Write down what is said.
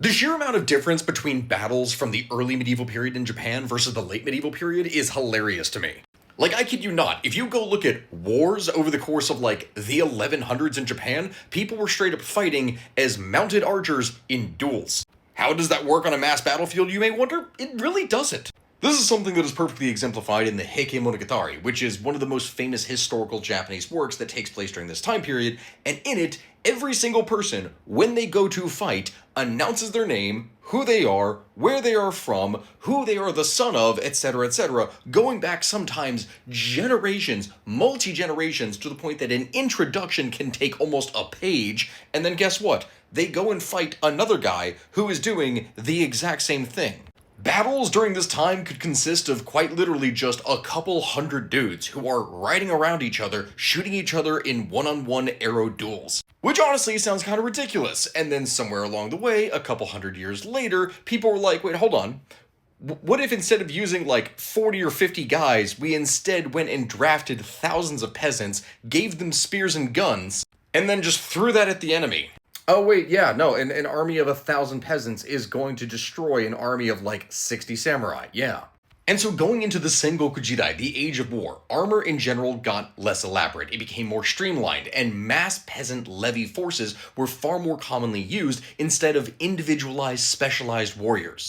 The sheer amount of difference between battles from the early medieval period in Japan versus the late medieval period is hilarious to me. Like, I kid you not, if you go look at wars over the course of, like, the 1100s in Japan, people were straight up fighting as mounted archers in duels. How does that work on a mass battlefield, you may wonder? It really doesn't. This is something that is perfectly exemplified in the Heike Monogatari, which is one of the most famous historical Japanese works that takes place during this time period, and in it, every single person, when they go to fight, announces their name, who they are, where they are from, who they are the son of, etc., going back sometimes generations, multi-generations, to the point that an introduction can take almost a page, and then guess what? They go and fight another guy who is doing the exact same thing. Battles during this time could consist of quite literally just a couple hundred dudes who are riding around each other, shooting each other in one-on-one arrow duels. Which honestly sounds kind of ridiculous, and then somewhere along the way, a couple hundred years later, people were like, wait, hold on. What if instead of using like 40 or 50 guys, we instead went and drafted thousands of peasants, gave them spears and guns, and then just threw that at the enemy? Oh wait, yeah, no, an army of 1,000 peasants is going to destroy an army of like 60 samurai, yeah. And so going into the Sengoku Jidai, the Age of War, armor in general got less elaborate, it became more streamlined, and mass peasant levy forces were far more commonly used instead of individualized, specialized warriors.